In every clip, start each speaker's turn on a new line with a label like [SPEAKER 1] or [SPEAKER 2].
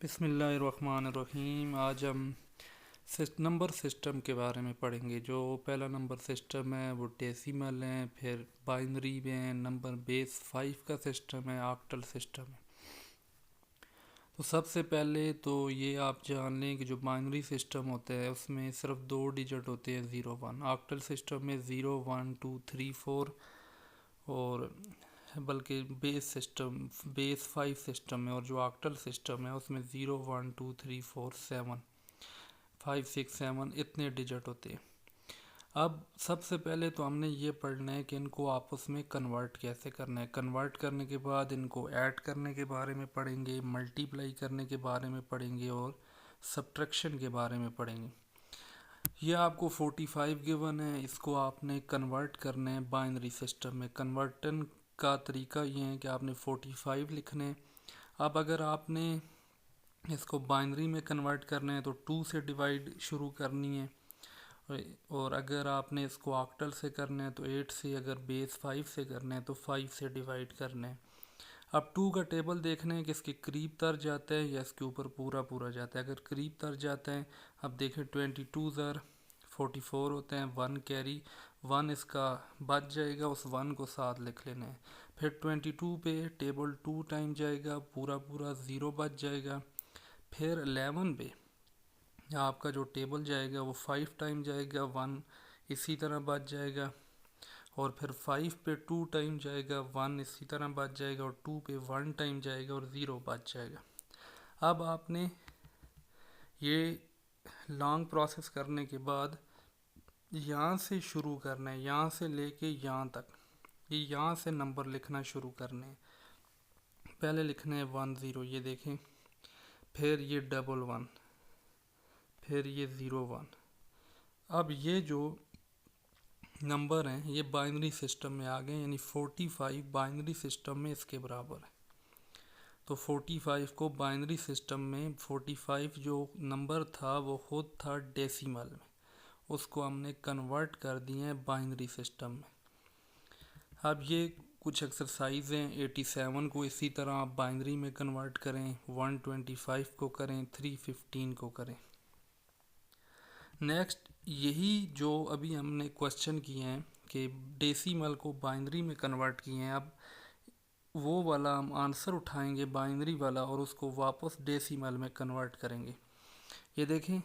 [SPEAKER 1] बिस्मिल्लाहिर्रहमानिर्रहीम। आज हम नंबर सिस्टम के बारे में पढ़ेंगे। जो पहला नंबर सिस्टम है वो डेसिमल है, फिर बाइनरी में है, नंबर बेस 5 का सिस्टम है, ऑक्टल सिस्टम है। तो सबसे पहले तो ये आप जान लें कि जो बाइनरी सिस्टम होता है उसमें सिर्फ दो डिजिट होते हैं, 0 1। ऑक्टल सिस्टम में 0 1 2 3 4 और बल्कि बेस 5 सिस्टम है, और जो ऑक्टल सिस्टम है उसमें 0 1 2 3 4 7 5 6 7 इतने डिजिट होते हैं। अब सबसे पहले तो हमने ये पढ़ना है कि इनको आपस में कन्वर्ट कैसे करना है। कन्वर्ट करने के बाद इनको ऐड करने के बारे में पढ़ेंगे, मल्टीप्लाई करने के बारे में पढ़ेंगे और सब्ट्रैक्शन के बारे में पढ़ेंगे। ये आपको 45 गिवन है, इसको आपने कन्वर्ट करना है बाइनरी सिस्टम में। कन्वर्टन का तरीका ये है कि आपने 45 लिखने हैं। अब अगर आपने इसको बाइनरी में कन्वर्ट करना है तो 2 से डिवाइड शुरू करनी है, और अगर आपने इसको ऑक्टल से करना है तो 8 से, अगर बेस 5 से करना है तो 5 से डिवाइड करना है। अब 2 का टेबल देखना है कि इसके करीब तर जाता है या इसके ऊपर पूरा पूरा जाता है। अगर करीब तर जाता है, अब देखें 22 ज़र 44 होते हैं, 1 कैरी 1 इसका बच जाएगा, उस 1 को साथ लिख लेना है। फिर 22 पे टेबल 2 टाइम जाएगा, पूरा पूरा 0 बच जाएगा। फिर 11 पे आपका जो टेबल जाएगा वो 5 टाइम जाएगा, 1 इसी तरह बच जाएगा। और फिर 5 पे 2 टाइम जाएगा, 1 इसी तरह बच जाएगा। और 2 पे 1 टाइम जाएगा और 0 बच जाएगा। अब आपने ये लॉन्ग प्रोसेस करने के बाद यहाँ से शुरू करना है, यहाँ से लेके यहाँ तक, ये यहाँ से नंबर लिखना शुरू करने हैं। पहले लिखना है 1 0, ये देखें, फिर ये डबल 1, फिर ये 0 1। अब ये जो नंबर हैं ये बाइनरी सिस्टम में आ गए, यानी 45 बाइनरी सिस्टम में इसके बराबर है। तो 45 को बाइनरी सिस्टम में 45 जो नंबर था वो खुद था डेसिमल में, उसको हमने कन्वर्ट कर दिए हैं बाइनरी सिस्टम में। अब ये कुछ एक्सरसाइज हैं। 87 को इसी तरह आप बाइनरी में कन्वर्ट करें, 125 को करें, 315 को करें। नेक्स्ट, यही जो अभी हमने क्वेश्चन किए हैं कि डेसिमल को बाइनरी में कन्वर्ट किए हैं, अब वो वाला हम आंसर उठाएंगे बाइनरी वाला और उसको वापस डेसिमल में कन्वर्ट करेंगे। ये देखें,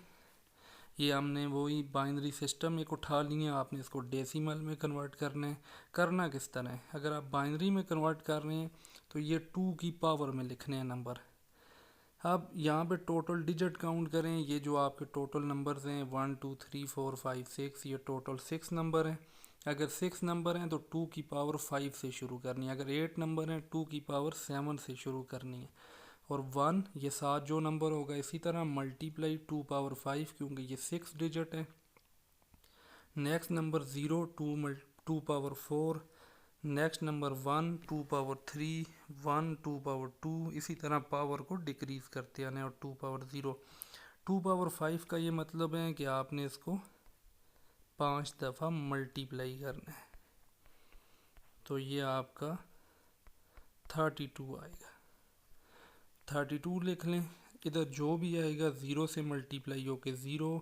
[SPEAKER 1] ये हमने वही बाइनरी सिस्टम एक उठा लिए, आपने इसको डेसिमल में कन्वर्ट करना है। करना किस तरह है, अगर आप बाइनरी में कन्वर्ट कर रहे हैं तो ये 2 की पावर में लिखने हैं नंबर। अब यहाँ पे टोटल डिजिट काउंट करें, ये जो आपके टोटल नंबर्स हैं 1 2 3 4 5 6, ये टोटल 6 नंबर हैं। अगर 6 नंबर हैं तो 2 की पावर 5 से शुरू करनी है। अगर 8 नंबर हैं 2 की पावर 7 से शुरू करनी है। और 1 ये 7 जो नंबर होगा इसी तरह मल्टीप्लाई 2 पावर 5, क्योंकि ये 6 डिजिट है। Next number 0 2 power 4, next number 1 2 power 3, 1 2 power 2, इसी तरह पावर को डिक्रीज करते आने। और 2 पावर 0, 2 पावर 5 का ये मतलब है कि आपने इसको 5 दफ़ा मल्टीप्लाई करना है। तो ये आपका 32 आएगा। 32 लिख लें। इधर जो भी आएगा 0 से मल्टीप्लाई होके 0,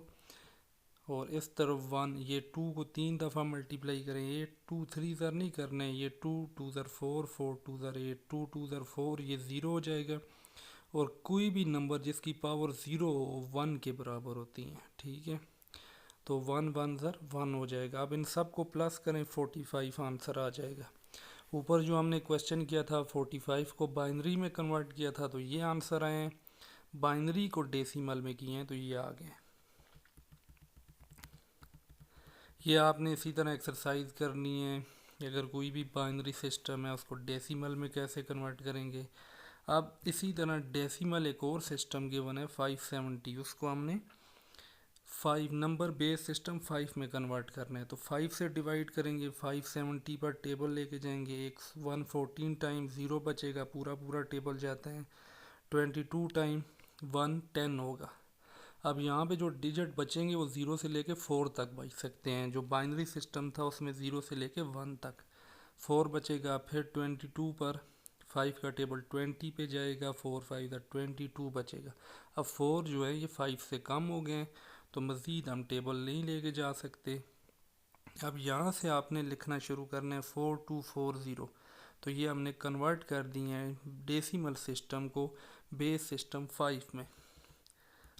[SPEAKER 1] और इस तरफ 1, ये 2 को 3 दफ़ा मल्टीप्लाई करें, ये 2 3 ज़र नहीं करना है, ये 2 2 ज़र 4, 4 2 ज़र 8, 2 2 ज़र 4, ये 0 हो जाएगा। और कोई भी नंबर जिसकी पावर 0 हो 1 के बराबर होती है, ठीक है। तो 1 1 ज़र 1 हो जाएगा। अब इन सब को प्लस करें, 45 आंसर आ जाएगा। ऊपर जो हमने क्वेश्चन किया था 45 को बाइनरी में कन्वर्ट किया था, तो ये आंसर आए हैं। बाइनरी को डेसिमल में किए हैं तो ये आ गए। ये आपने इसी तरह एक्सरसाइज करनी है। अगर कोई भी बाइनरी सिस्टम है उसको डेसिमल में कैसे कन्वर्ट करेंगे। अब इसी तरह डेसिमल एक और सिस्टम गिवन है 570, उसको हमने 5 नंबर बेस सिस्टम 5 में कन्वर्ट करना है। तो 5 से डिवाइड करेंगे, 570 पर टेबल लेके जाएंगे, एक 114 टाइम 0 बचेगा, पूरा पूरा टेबल जाता है। 22 टाइम 1 10 होगा। अब यहाँ पे जो डिजिट बचेंगे वो 0 से लेके 4 तक बच सकते हैं। जो बाइनरी सिस्टम था उसमें 0 से लेके 1 तक 4 बचेगा। फिर 22 पर 5 का टेबल 20 पे जाएगा, 4 5 22 बचेगा। अब 4 जो है ये 5 से कम हो गए हैं, तो मज़ीद हम टेबल नहीं लेके जा सकते। अब यहाँ से आपने लिखना शुरू करना है 4240। तो ये हमने कन्वर्ट कर दिए हैं डेसिमल सिस्टम को बेस सिस्टम 5 में।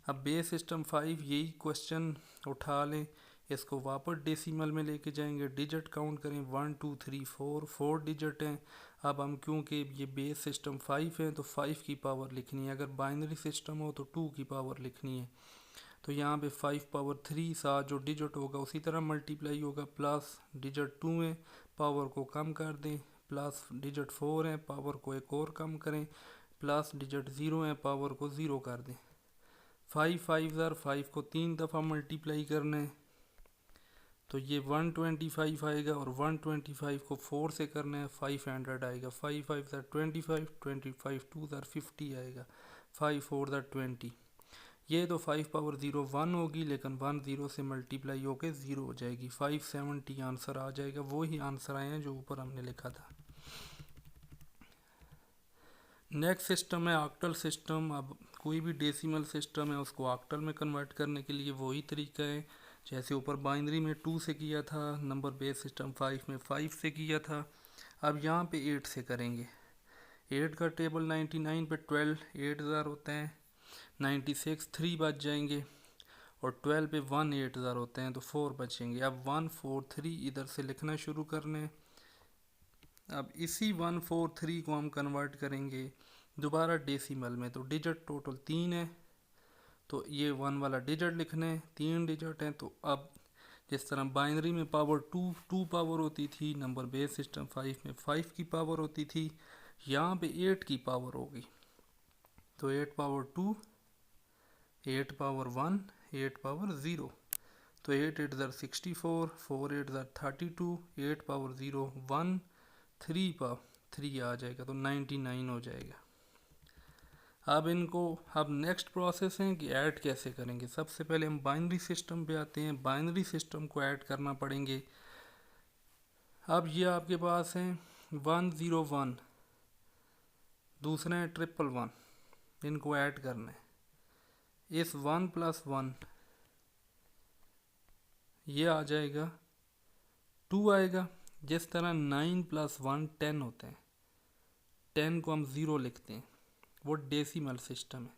[SPEAKER 1] अब बेस सिस्टम 5 यही क्वेश्चन उठा लें, इसको वापस डेसिमल में लेके जाएंगे, डिजिट काउंट करें 1 2 3 4, 4 डिजिट हैं। अब हम क्योंकि ये बेस सिस्टम 5 है तो 5 की पावर लिखनी है, अगर बाइनरी सिस्टम हो तो 2 की पावर लिखनी है। तो यहाँ पे 5 पावर 3 साथ जो डिजिट होगा उसी तरह मल्टीप्लाई होगा, प्लस डिजिट 2 है पावर को कम कर दें, प्लस डिजिट 4 है पावर को एक और कम करें, प्लस डिजिट 0 है पावर को 0 कर दें। 5 5 5 को 3 दफ़ा मल्टीप्लाई करना है तो ये 125 आएगा, और 125 को 4 से करना है 500 आएगा। 5 5 25, 25 2 50 आएगा, 5 4 20। ये तो 5 पावर 0 1 होगी, लेकिन 1 0 से मल्टीप्लाई होके 0 हो जाएगी, 570 आंसर आ जाएगा। वो ही आंसर आए हैं जो ऊपर हमने लिखा था। नेक्स्ट सिस्टम है ऑक्टल सिस्टम। अब कोई भी डेसिमल सिस्टम है उसको ऑक्टल में कन्वर्ट करने के लिए वही तरीका है जैसे ऊपर बाइनरी में 2 से किया था, नंबर बेस सिस्टम 5 में 5 से किया था। अब यहाँ पे 8 से करेंगे। 8 का टेबल 99 पे 12 8000 होते हैं, 96 3 बच जाएंगे, और 12 पे 1 8000 होते हैं तो 4 बचेंगे। अब 1 4 3 इधर से लिखना शुरू करने। अब इसी 1 4 3 को हम कन्वर्ट करेंगे दोबारा डेसिमल में, तो डिजिट टोटल 3 है, तो ये 1 वाला डिजिट लिखना है, 3 डिजिट हैं। तो अब जिस तरह बाइनरी में पावर 2 पावर होती थी, नंबर बेस सिस्टम 5 में 5 की पावर होती थी, यहाँ पे 8 की पावर होगी। तो 8 पावर 2, 8 पावर 1, 8 पावर 0, तो 8 8 64, 4 8 32, 8 पावर 0 1, 3 पावर 3 आ जाएगा, तो 99 हो जाएगा। अब इनको अब नेक्स्ट प्रोसेस है कि ऐड कैसे करेंगे। सबसे पहले हम बाइनरी सिस्टम पे आते हैं, बाइनरी सिस्टम को ऐड करना पड़ेंगे। अब ये आपके पास है 101, दूसरा है 111, इनको ऐड करना है। इस 1 + 1 ये आ जाएगा 2 आएगा। जिस तरह 9 + 1 10 होते हैं, 10 को हम 0 लिखते हैं, वो डेसिमल सिस्टम है,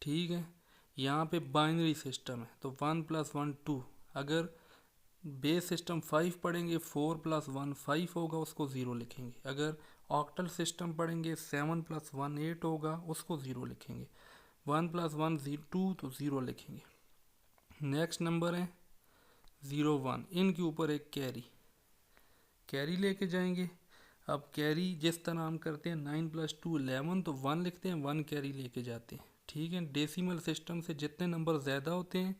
[SPEAKER 1] ठीक है। यहाँ पे बाइनरी सिस्टम है तो 1 + 1 2। अगर बेस सिस्टम 5 पढ़ेंगे 4 + 1 5 होगा, उसको 0 लिखेंगे। अगर ऑक्टल सिस्टम पढ़ेंगे 7 + 1 8 होगा, उसको 0 लिखेंगे। 1 + 1 2 तो 0 लिखेंगे। नेक्स्ट नंबर है 01, इनके ऊपर एक कैरी लेके जाएंगे। अब कैरी जिस तरह हम करते हैं 9 + 2 11, तो 1 लिखते हैं, 1 कैरी लेके जाते हैं, ठीक है। डेसिमल सिस्टम से जितने नंबर ज़्यादा होते हैं,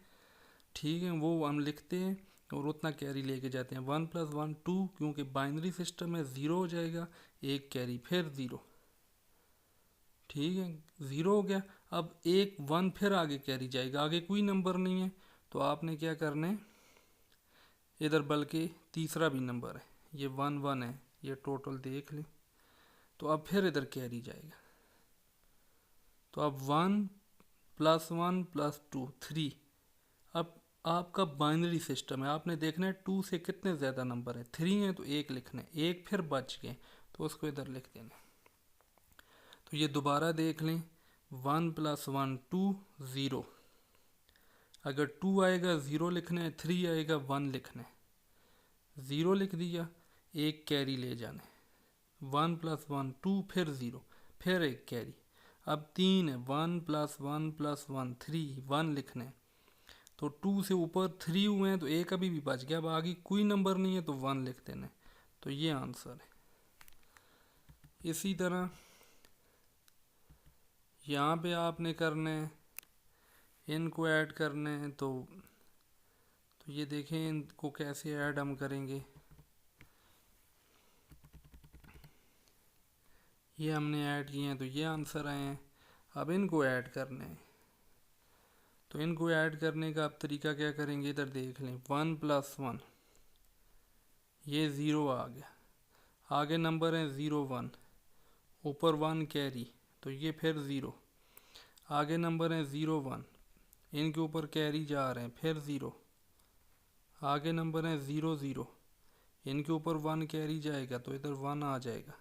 [SPEAKER 1] ठीक है, वो हम लिखते हैं और उतना कैरी लेके जाते हैं। 1 + 1 2, क्योंकि बाइनरी सिस्टम में 0 हो जाएगा, एक कैरी फिर 0, ठीक है, 0 हो गया। अब एक 1 फिर आगे कैरी जाएगा, आगे कोई नंबर नहीं है, तो आपने क्या करना है इधर, बल्कि तीसरा भी नंबर है, ये 1 1 है, ये टोटल देख लें, तो अब फिर इधर कैरी जाएगा। तो अब 1 + 1 + 2 3। अब आपका बाइनरी सिस्टम है, आपने देखना है 2 से कितने ज़्यादा नंबर है, 3 है तो 1 लिखना है, एक फिर बच गए तो उसको इधर लिख देना। तो ये दोबारा देख लें, 1 + 1 2 0, अगर 2 आएगा 0 लिखना है, 3 आएगा 1 लिखना है, 0 लिख दिया, एक कैरी ले जाना है। 1 + 1 2 फिर 0, फिर एक कैरी। अब 3 है, 1 + 1 + 1 3, 1 लिखना है, तो 2 से ऊपर 3 हुए हैं तो एक अभी भी बच गया, अब आगे कोई नंबर नहीं है तो 1 लिख देना है, तो ये आंसर है। इसी तरह यहाँ पे आपने करना है, इनको ऐड करना है, तो ये देखें इनको कैसे ऐड हम करेंगे। ये हमने ऐड किए हैं तो ये आंसर आए हैं। अब इनको ऐड करना है, तो इनको ऐड करने का आप तरीका क्या करेंगे, इधर देख लें, 1 + 1, ये 0 आ गया, आगे नंबर है 0 1, ऊपर 1 कैरी, तो ये फिर 0। आगे नंबर है 0 1, इनके ऊपर कैरी जा रहे हैं, फिर 0। आगे नंबर है 0 0, इनके ऊपर 1 कैरी जाएगा तो इधर 1 आ जाएगा।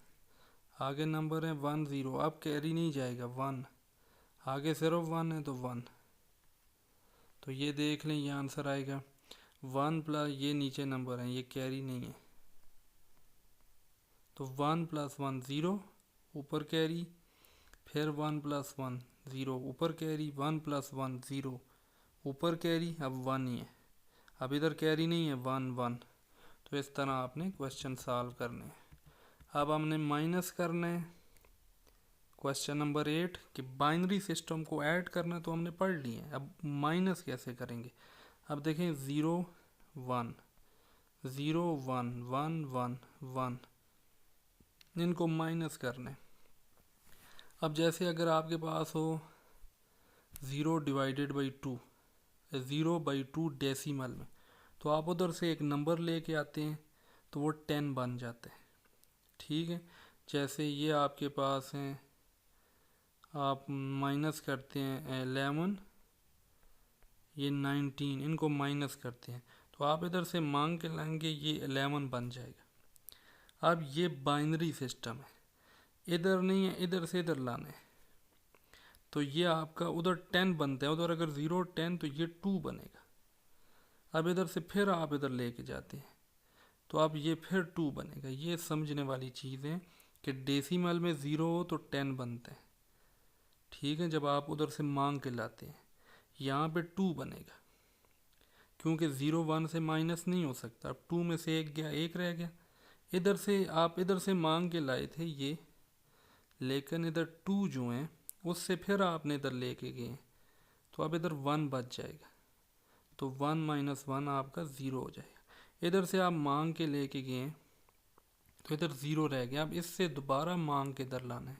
[SPEAKER 1] आगे नंबर है 1 0, अब कैरी नहीं जाएगा 1, आगे सिर्फ 1 है तो 1। तो ये देख लें, ये आंसर आएगा 1 प्लस, ये नीचे नंबर है, ये कैरी नहीं है, तो 1 प्लस 1 0, ऊपर कैरी, फिर 1 प्लस 1 0, ऊपर कैरी, 1 प्लस 1 0, ऊपर कैरी, अब 1 ही है, अब इधर कैरी नहीं है, 1 1। तो इस तरह आपने क्वेश्चन सॉल्व करने हैं। अब हमने माइनस करना है। क्वेश्चन नंबर 8 कि बाइनरी सिस्टम को ऐड करना तो हमने पढ़ लिए है, अब माइनस कैसे करेंगे। अब देखें 0 1 0 1 1 1 1, इनको माइनस करना है। अब जैसे अगर आपके पास हो 0 डिवाइडेड बाई 2, 0/2 डेसिमल में, तो आप उधर से एक नंबर लेके आते हैं तो वो 10 बन जाता है। ठीक है, जैसे ये आपके पास हैं, आप माइनस करते हैं 11, ये 19, इनको माइनस करते हैं तो आप इधर से मांग के लाएंगे, ये 11 बन जाएगा। अब ये बाइनरी सिस्टम है, इधर नहीं है, इधर से इधर लाना है, तो ये आपका उधर 10 बनता है, उधर अगर 0 10 तो ये 2 बनेगा। अब इधर से फिर आप इधर लेके जाते हैं तो अब ये फिर 2 बनेगा। ये समझने वाली चीज़ है कि डेसिमल में 0 हो तो 10 बनता है। ठीक है, जब आप उधर से मांग के लाते हैं, यहाँ पे 2 बनेगा, क्योंकि 0 1 से माइनस नहीं हो सकता। अब 2 में से 1 गया, 1 रह गया। इधर से आप इधर से मांग के लाए थे ये, लेकिन इधर 2 जो हैं उससे फिर आपने इधर लेके गए, तो अब इधर 1 बच जाएगा, तो 1 माइनस 1 आपका 0 हो जाएगा। इधर से आप मांग के लेके गए तो इधर 0 रह गया। अब इससे दोबारा मांग के इधर लाना है,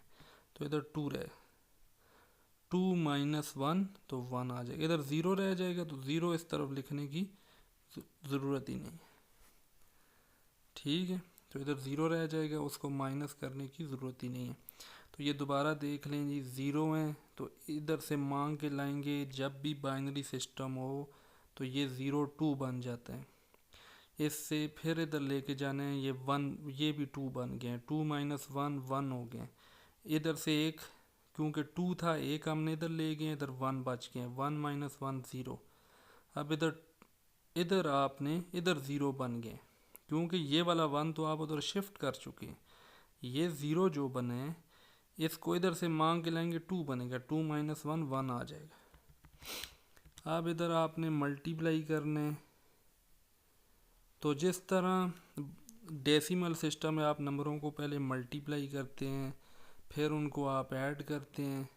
[SPEAKER 1] तो इधर 2 रहे, 2 माइनस 1 तो 1 आ जाएगा। इधर 0 रह जाएगा, तो 0 इस तरफ लिखने की ज़रूरत ही नहीं है। ठीक है, तो इधर 0 रह जाएगा, उसको माइनस करने की ज़रूरत ही नहीं है। तो ये दोबारा देख लें जी, 0 है तो इधर से मांग के लाएंगे, जब भी बाइनरी सिस्टम हो तो ये 0 2 बन जाता है। इससे फिर इधर लेके जाना है, ये 1, ये भी 2 बन गए, 2 माइनस 1 1 हो गए। इधर से एक, क्योंकि 2 था, एक हमने इधर ले गए, इधर 1 बच गए, 1 माइनस 1 0। अब इधर इधर आपने इधर 0 बन गए, क्योंकि ये वाला 1 तो आप उधर शिफ्ट कर चुके हैं। ये 0 जो बने, इसको इधर से मांग के लाएंगे, 2 बनेगा, 2 माइनस 1 1 आ जाएगा। अब इधर आपने मल्टीप्लाई करने, तो जिस तरह डेसिमल सिस्टम में आप नंबरों को पहले मल्टीप्लाई करते हैं, फिर उनको आप ऐड करते हैं,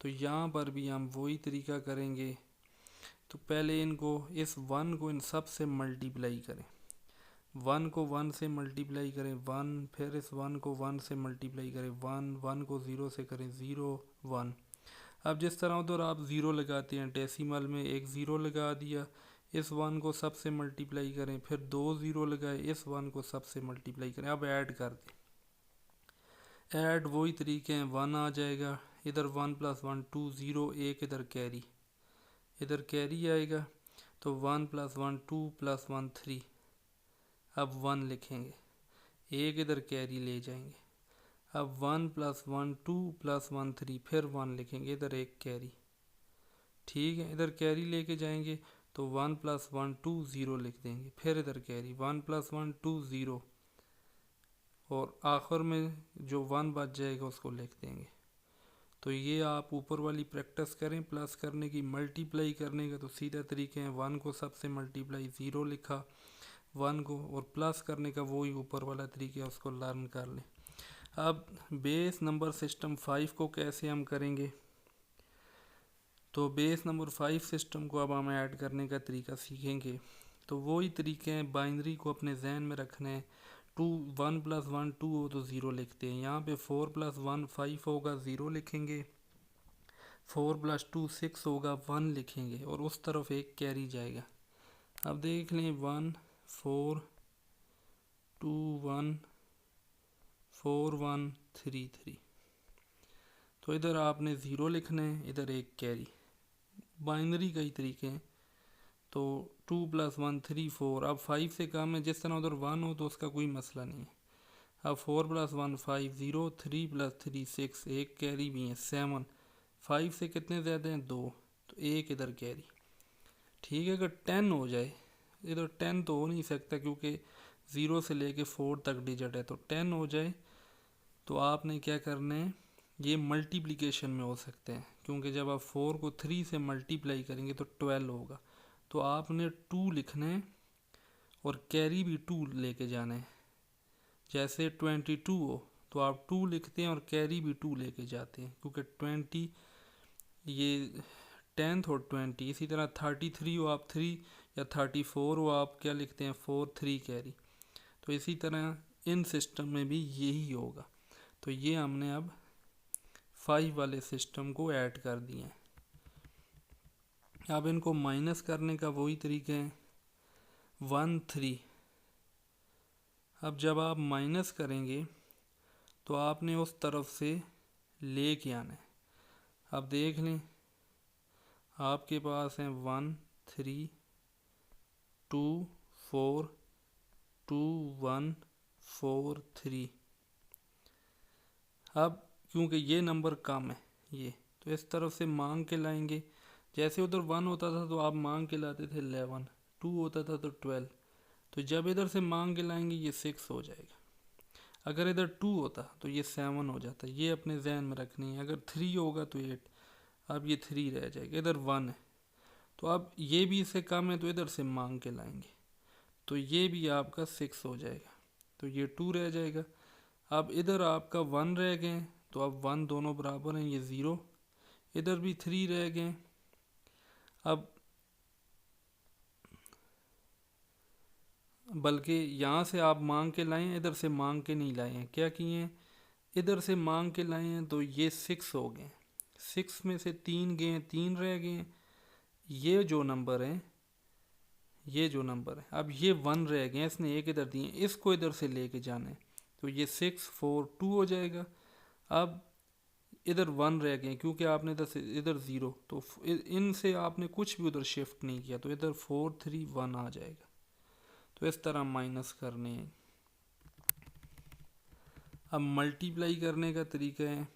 [SPEAKER 1] तो यहाँ पर भी हम वही तरीका करेंगे। तो पहले इनको, इस 1 को इन सब से मल्टीप्लाई करें, 1 को 1 से मल्टीप्लाई करें 1, फिर इस 1 को 1 से मल्टीप्लाई करें 1, 1 को 0 से करें 0 1। अब जिस तरह उधर आप 0 लगाते हैं, डेसिमल में एक 0 लगा दिया, इस 1 को सब से मल्टीप्लाई करें, फिर 2 0 लगाए, इस 1 को सब से मल्टीप्लाई करें। अब ऐड कर दें, ऐड वही तरीके हैं, 1 आ जाएगा, इधर 1 प्लस 1 2 0, एक इधर कैरी, इधर कैरी आएगा, तो 1 प्लस 1 2 प्लस 1 3। अब 1 लिखेंगे, एक इधर कैरी ले जाएंगे। अब 1 प्लस 1 2 प्लस 1 3, फिर 1 लिखेंगे, इधर एक कैरी। ठीक है, इधर कैरी लेके जाएंगे तो 1 प्लस 1 2 0 लिख देंगे, फिर इधर कैरी 1 प्लस 1 2 0, और आखिर में जो 1 बच जाएगा उसको लिख देंगे। तो ये आप ऊपर वाली प्रैक्टिस करें प्लस करने की। मल्टीप्लाई करने का तो सीधा तरीके हैं, 1 को सबसे मल्टीप्लाई 0 लिखा 1 को, और प्लस करने का वही ऊपर वाला तरीका है, उसको लर्न कर लें। अब बेस नंबर सिस्टम 5 को कैसे हम करेंगे, तो बेस नंबर 5 सिस्टम को अब हम ऐड करने का तरीका सीखेंगे। तो वही तरीके हैं, बाइनरी को अपने जहन में रखने हैं। 1 प्लस 1 2 हो तो 0 लिखते हैं, यहाँ पे 4 प्लस 1 5 होगा 0 लिखेंगे, 4 प्लस 2 6 होगा 1 लिखेंगे, और उस तरफ एक कैरी जाएगा। अब देख लें 1 4 2 1 4 1 3 3, तो इधर आपने 0 लिखना है, इधर एक कैरी। बाइनरी कई तरीके हैं, तो 2 + 1 3 4। अब 5 से कम है, जिस तरह उधर 1 हो तो उसका कोई मसला नहीं है। अब 4 + 1 5 0, 3 + 3 6, एक कैरी भी है 7। 5 से कितने ज़्यादा हैं 2, तो एक इधर कैरी। ठीक है, अगर 10 हो जाए, इधर 10 तो हो नहीं सकता क्योंकि 0 से लेके 4 तक डिजिट है, तो 10 हो जाए तो आपने क्या करना है, ये मल्टीप्लिकेशन में हो सकते हैं, क्योंकि जब आप 4 को 3 से मल्टीप्लाई करेंगे तो 12 होगा। तो आपने 2 लिखना है और कैरी भी 2 लेके जाना है। जैसे 22 हो तो आप 2 लिखते हैं और कैरी भी 2 लेके जाते हैं, क्योंकि 20 ये 10th और 20। इसी तरह 33 हो आप 3, या 34 हो आप क्या लिखते हैं 4 3 कैरी। तो इसी तरह इन सिस्टम में भी यही होगा। तो ये हमने अब 5 वाले सिस्टम को ऐड कर दिए हैं। अब इनको माइनस करने का वही तरीका है, 1 3। अब जब आप माइनस करेंगे तो आपने उस तरफ से ले के आना है। अब देख लें, आपके पास है 1 3 2 4 2 1 4 3। अब क्योंकि ये नंबर कम है ये, तो इस तरफ से मांग के लाएंगे। जैसे उधर 1 होता था तो आप मांग के लाते थे 11, 2 होता था तो 12। तो जब इधर से मांग के लाएंगे ये 6 हो जाएगा। अगर इधर 2 होता तो ये 7 हो जाता। ये अपने जहन में रखनी है। अगर 3 होगा तो 8। अब ये 3 रह जाएगा। इधर 1 है तो अब ये भी इससे कम है तो इधर से मांग के लाएंगे, तो ये भी आपका 6 हो जाएगा। तो ये 2 रह जाएगा। अब इधर आपका 1 रह गए, तो अब 1 दोनों बराबर हैं, ये 0। इधर भी 3 रह गए। अब बल्कि यहाँ से आप मांग के लाए हैं, इधर से मांग के नहीं लाए हैं। क्या किए हैं, इधर से मांग के लाए हैं तो ये 6 हो गए। 6 में से 3 गए, 3 रह गए। ये जो नंबर है, ये जो नंबर है, अब ये 1 रह गए, इसने एक इधर दिए, इसको इधर से लेके जाना है, तो ये 6 4 2 हो जाएगा। अब इधर 1 रह गए क्योंकि आपने इधर 0, तो इनसे आपने कुछ भी उधर शिफ्ट नहीं किया, तो इधर 4 3 1 आ जाएगा। तो इस तरह माइनस करने हैं। अब मल्टीप्लाई करने का तरीका है,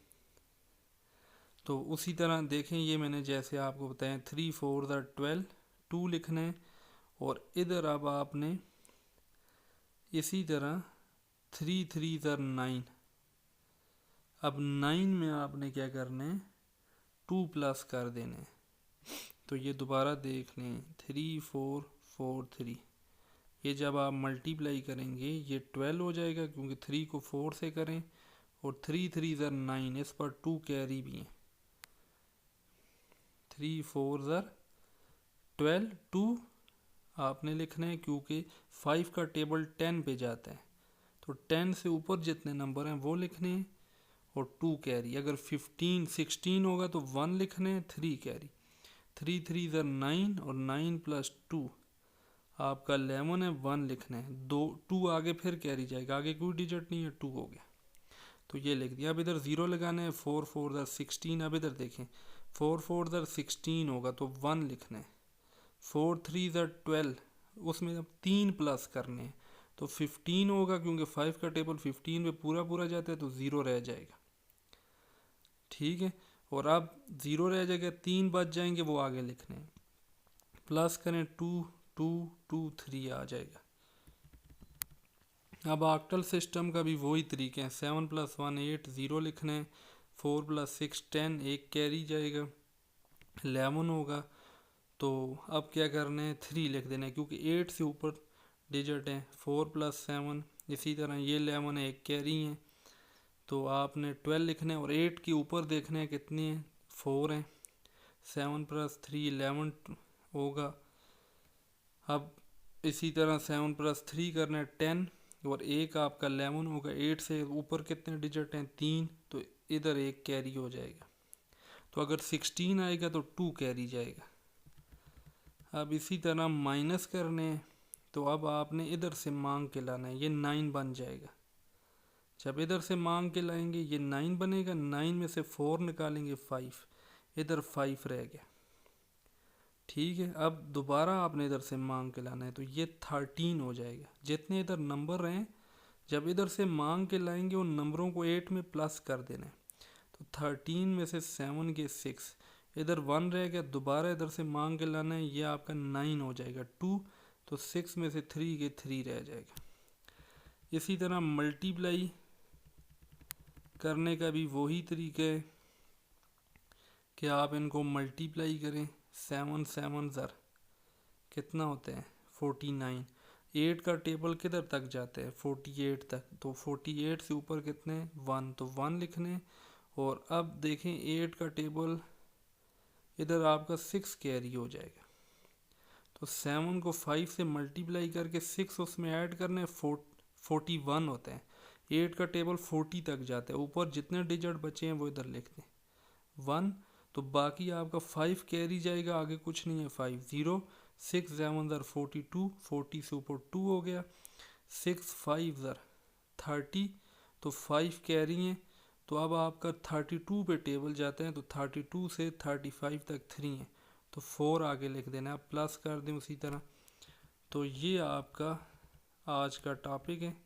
[SPEAKER 1] तो उसी तरह देखें, ये मैंने जैसे आपको बताया 3 4 12, 2 लिखना है। और इधर अब आपने इसी तरह 3 3 9। अब 9 में आपने क्या करना है, 2 प्लस कर देना है। तो ये दोबारा देख लें, 3 4 4 3। ये जब आप मल्टीप्लाई करेंगे ये 12 हो जाएगा, क्योंकि 3 को 4 से करें। और 3 3 9, इस पर 2 कैरी भी है। 3 4 12, 2 आपने लिखना है, क्योंकि 5 का टेबल 10 पे जाता है, तो 10 से ऊपर जितने नंबर हैं वो लिखने हैं। और 2 कैरी। अगर 15 16 होगा तो 1 लिखने हैं, 3 कैरी। 3 3 9, और 9 + 2 आपका 11 है, 1 लिखना है। 2 आगे फिर कैरी जाएगा, आगे कोई डिजिट नहीं है, 2 हो गया, तो ये लिख दिया। अब इधर 0 लगाना है। 4 4 16। अब इधर देखें, 4 4 16 होगा तो 1 लिखना है। 4 3 12, उसमें अब 3 प्लस करने हैं, तो 15 होगा, क्योंकि 5 का टेबल 15 पे पूरा पूरा जाता है, तो 0 रह जाएगा। ठीक है, और अब 0 रह जाएगा, 3 बच जाएंगे, वो आगे लिखने हैं। प्लस करें 2 2 2 3 आ जाएगा। अब ऑक्टल सिस्टम का भी वही तरीके हैं। 7 + 1 8, 0 लिखना है। 4 + 6 10, एक कैरी जाएगा, 11 होगा। तो अब क्या करना है, 3 लिख देना है, क्योंकि 8 से ऊपर डिजिट है। 4 + 7, इसी तरह ये 11 है, एक कैरी है, तो आपने 12 लिखना है। और 8 के ऊपर देखना है कितने हैं, 4 हैं। 7 + 3 11 होगा। अब इसी तरह 7 + 3 करना है 10, और एक आपका 11 होगा। 8 से ऊपर कितने डिजिट हैं, 3, तो इधर एक कैरी हो जाएगा। तो अगर 16 आएगा तो 2 कैरी जाएगा। अब इसी तरह माइनस करने हैं, तो अब आपने इधर से मांग के लाना है, ये 9 बन जाएगा। जब इधर से मांग के लाएंगे ये 9 बनेगा, 9 में से 4 निकालेंगे 5, इधर 5 रह गया। ठीक है, अब दोबारा आपने इधर से मांग के लाना है तो ये 13 हो जाएगा। जितने इधर नंबर हैं जब इधर से मांग के लाएंगे उन नंबरों को 8 में प्लस कर देना है। तो 13 में से 7 के 6, इधर 1 रह गया, दोबारा इधर से मांग के लाना है, ये आपका 9 हो जाएगा 2, तो 6 में से 3 के 3 रह जाएगा। इसी तरह मल्टीप्लाई करने का भी वही तरीका है कि आप इनको मल्टीप्लाई करें। 7 7 ज़र कितना होते हैं 49। 8 का टेबल किधर तक जाते हैं 48 तक, तो 48 से ऊपर कितने 1, तो 1 लिखने। और अब देखें 8 का टेबल इधर आपका 6 कैरी हो जाएगा, तो 7 को 5 से मल्टीप्लाई करके 6 उसमें ऐड करने 41 होते हैं। 8 का टेबल 40 तक जाता है, ऊपर जितने डिजिट बचे हैं वो इधर लिख दें 1, तो बाकी आपका 5 कैरी जाएगा, आगे कुछ नहीं है 5 0, 6 7 ज़र 42, 40 से ऊपर 2 हो गया, 6 5 ज़र 30, तो 5 कैरी हैं। तो अब आपका 32 पे टेबल जाते हैं, तो 32 से 35 तक 3 है, तो 4 आगे लिख देना, आप प्लस कर दें उसी तरह। तो ये आपका आज का टॉपिक है।